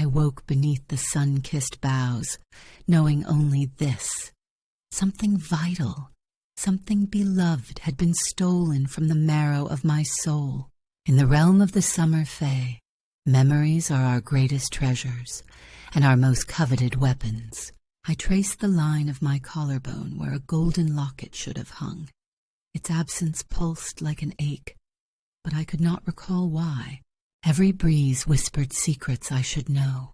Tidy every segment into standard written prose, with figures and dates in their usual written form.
I woke beneath the sun-kissed boughs, knowing only this. Something vital, something beloved had been stolen from the marrow of my soul. In the realm of the summer fae, memories are our greatest treasures and our most coveted weapons. I traced the line of my collarbone where a golden locket should have hung. Its absence pulsed like an ache, but I could not recall why. Every breeze whispered secrets I should know.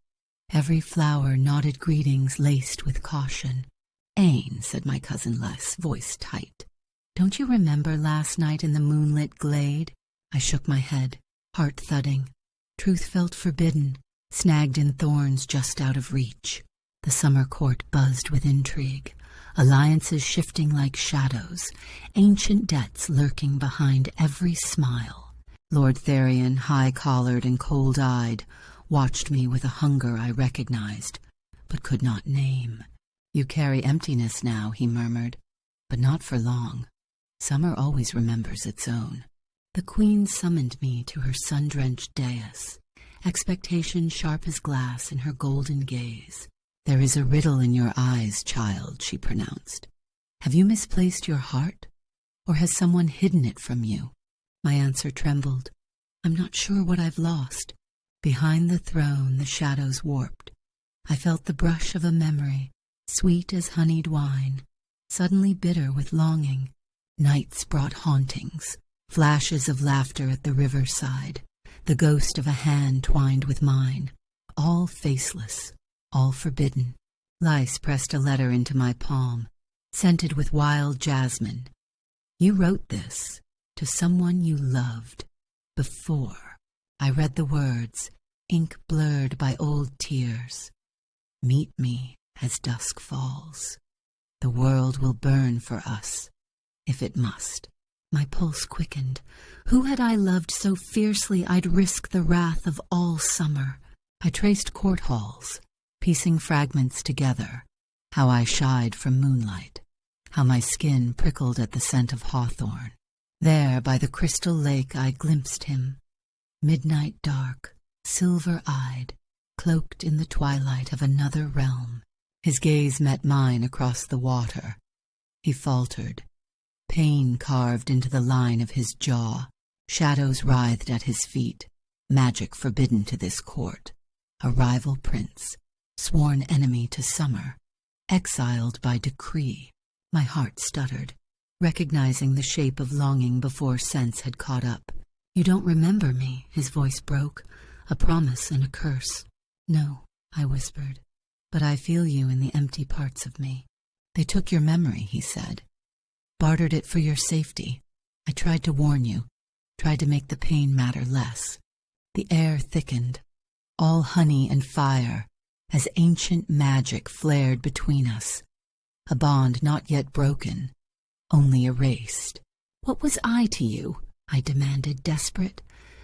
Every flower nodded greetings laced with caution. "Ain," said my cousin Les, voice tight. "Don't you remember last night in the moonlit glade?" I shook my head, heart thudding. Truth felt forbidden, snagged in thorns just out of reach. The summer court buzzed with intrigue, alliances shifting like shadows, ancient debts lurking behind every smile. Lord Therian, high-collared and cold-eyed, watched me with a hunger I recognized, but could not name. "You carry emptiness now," he murmured, "but not for long. Summer always remembers its own." The queen summoned me to her sun-drenched dais, expectation sharp as glass in her golden gaze. "There is a riddle in your eyes, child," she pronounced. "Have you misplaced your heart, or has someone hidden it from you?" My answer trembled. "I'm not sure what I've lost." Behind the throne, the shadows warped. I felt the brush of a memory, sweet as honeyed wine, suddenly bitter with longing. Nights brought hauntings, flashes of laughter at the riverside, the ghost of a hand twined with mine, all faceless, all forbidden. Lice pressed a letter into my palm, scented with wild jasmine. "You wrote this to someone you loved before." I read the words, ink blurred by old tears. "Meet me as dusk falls. The world will burn for us, if it must." My pulse quickened. Who had I loved so fiercely I'd risk the wrath of all summer? I traced court halls, piecing fragments together. How I shied from moonlight, how my skin prickled at the scent of hawthorn. There, by the crystal lake, I glimpsed him, midnight dark, silver-eyed, cloaked in the twilight of another realm. His gaze met mine across the water. He faltered, pain carved into the line of his jaw. Shadows writhed at his feet, magic forbidden to this court. A rival prince, sworn enemy to summer, exiled by decree. My heart stuttered, recognizing the shape of longing before sense had caught up. "You don't remember me," his voice broke, a promise and a curse. "No," I whispered, "but I feel you in the empty parts of me." "They took your memory," he said, "bartered it for your safety. I tried to warn you, tried to make the pain matter less." The air thickened, all honey and fire, as ancient magic flared between us, a bond not yet broken, only erased. "What was I to you?" I demanded, desperate,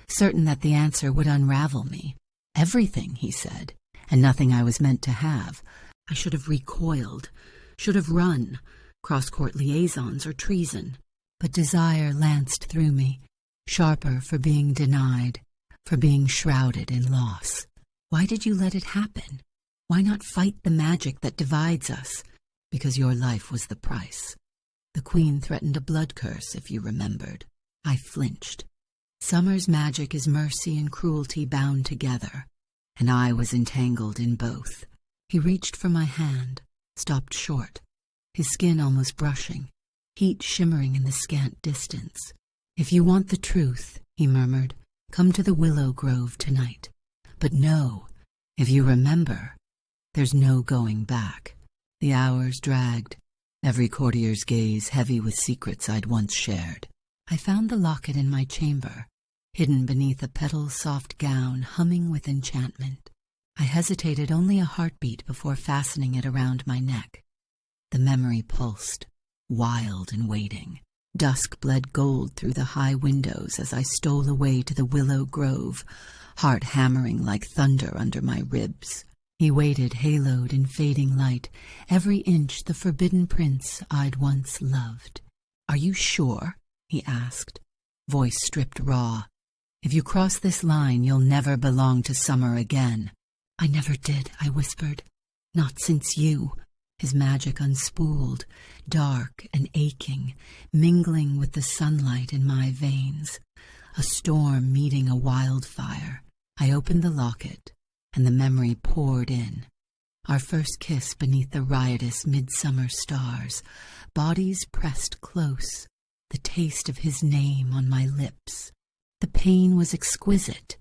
certain that the answer would unravel me. "Everything," he said, "and nothing I was meant to have. I should have recoiled, should have run, cross-court liaisons or treason. But desire lanced through me, sharper for being denied, for being shrouded in loss. Why did you let it happen? Why not fight the magic that divides us? Because your life was the price. The queen threatened a blood curse, if you remembered." I flinched. Summer's magic is mercy and cruelty bound together, and I was entangled in both. He reached for my hand, stopped short, his skin almost brushing, heat shimmering in the scant distance. "If you want the truth," he murmured, "come to the willow grove tonight. But no, if you remember, there's no going back." The hours dragged, every courtier's gaze heavy with secrets I'd once shared. I found the locket in my chamber, hidden beneath a petal-soft gown humming with enchantment. I hesitated only a heartbeat before fastening it around my neck. The memory pulsed, wild and waiting. Dusk bled gold through the high windows as I stole away to the willow grove, heart hammering like thunder under my ribs. He waited, haloed in fading light, every inch the forbidden prince I'd once loved. "Are you sure?" he asked, voice stripped raw. "If you cross this line, you'll never belong to summer again." "I never did," I whispered. "Not since you." His magic unspooled, dark and aching, mingling with the sunlight in my veins. A storm meeting a wildfire. I opened the locket, and the memory poured in. Our first kiss beneath the riotous midsummer stars, bodies pressed close, the taste of his name on my lips. The pain was exquisite,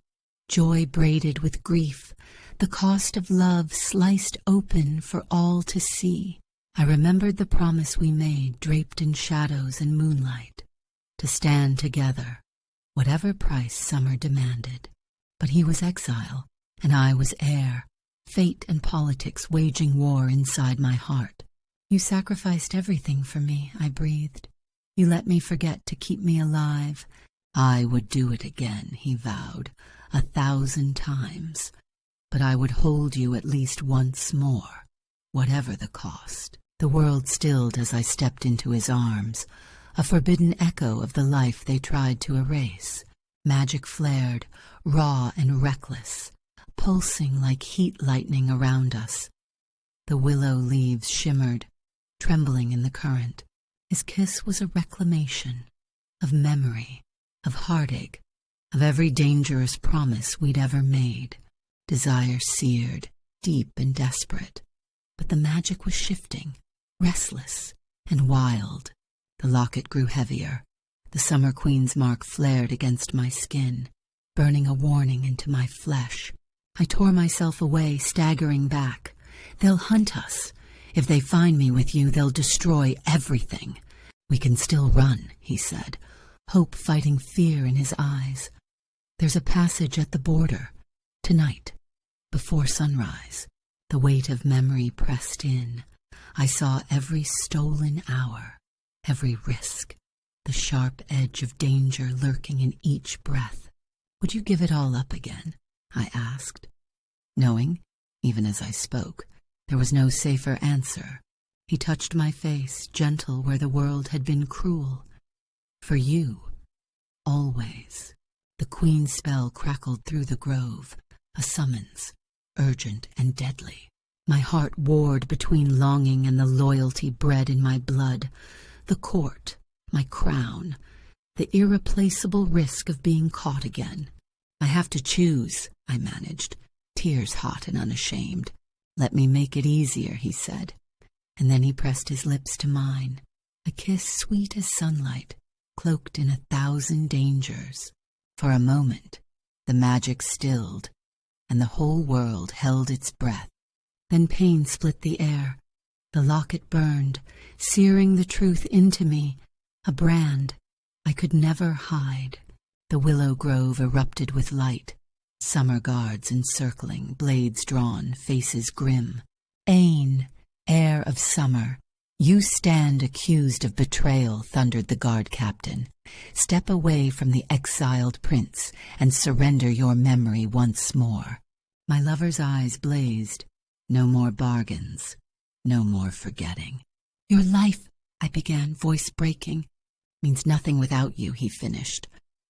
joy braided with grief, the cost of love sliced open for all to see. I remembered the promise we made, draped in shadows and moonlight, to stand together, whatever price summer demanded. But he was exile, and I was heir, fate and politics waging war inside my heart. "You sacrificed everything for me," I breathed. "You let me forget to keep me alive." "I would do it again," he vowed, 1,000 times. "But I would hold you at least once more, whatever the cost." The world stilled as I stepped into his arms, a forbidden echo of the life they tried to erase. Magic flared, raw and reckless, pulsing like heat lightning around us. The willow leaves shimmered, trembling in the current. His kiss was a reclamation of memory, of heartache, of every dangerous promise we'd ever made. Desire seared, deep and desperate. But the magic was shifting, restless and wild. The locket grew heavier. The Summer Queen's mark flared against my skin, burning a warning into my flesh. I tore myself away, staggering back. "They'll hunt us. If they find me with you, they'll destroy everything." "We can still run," he said, hope fighting fear in his eyes. "There's a passage at the border. Tonight, before sunrise." The weight of memory pressed in. I saw every stolen hour, every risk, the sharp edge of danger lurking in each breath. "Would you give it all up again?" I asked, knowing, even as I spoke, there was no safer answer. He touched my face, gentle where the world had been cruel. "For you, always." The Queen's spell crackled through the grove, a summons, urgent and deadly. My heart warred between longing and the loyalty bred in my blood. The court, my crown, the irreplaceable risk of being caught again. "I have to choose," I managed, tears hot and unashamed. "Let me make it easier," he said. And then he pressed his lips to mine, a kiss sweet as sunlight, cloaked in 1,000 dangers. For a moment, the magic stilled, and the whole world held its breath. Then pain split the air. The locket burned, searing the truth into me, a brand I could never hide. The willow grove erupted with light, summer guards encircling, blades drawn, faces grim. "Ain, heir of summer, you stand accused of betrayal," thundered the guard captain. "Step away from the exiled prince and surrender your memory once more." My lover's eyes blazed. No more bargains, no more forgetting. "Your life," I began, voice breaking. "Means nothing without you," he finished,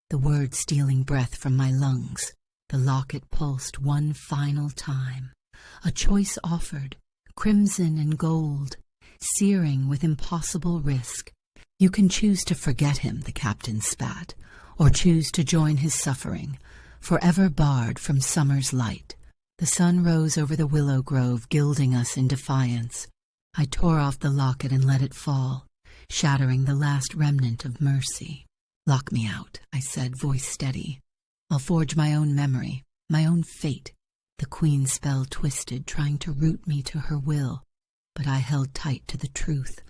the words stealing breath from my lungs. The locket pulsed one final time. A choice offered, crimson and gold, searing with impossible risk. "You can choose to forget him," the captain spat, "or choose to join his suffering, forever barred from summer's light." The sun rose over the willow grove, gilding us in defiance. I tore off the locket and let it fall, shattering the last remnant of mercy. "Lock me out," I said, voice steady. "I'll forge my own memory, my own fate." The Queen's spell twisted, trying to root me to her will, but I held tight to the truth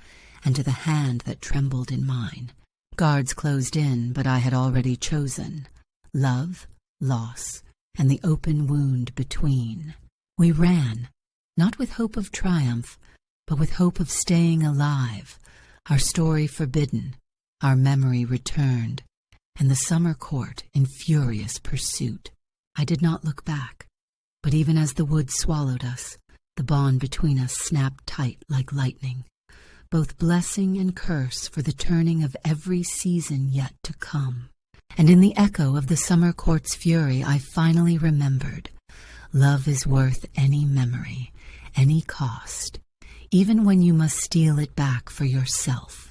and to the hand that trembled in mine. Guards closed in, but I had already chosen. Love, loss, and the open wound between. We ran, not with hope of triumph, but with hope of staying alive, our story forbidden, our memory returned, and the summer court in furious pursuit. I did not look back, but even as the woods swallowed us, the bond between us snapped tight like lightning, both blessing and curse for the turning of every season yet to come. And in the echo of the summer court's fury, I finally remembered. Love is worth any memory, any cost, even when you must steal it back for yourself.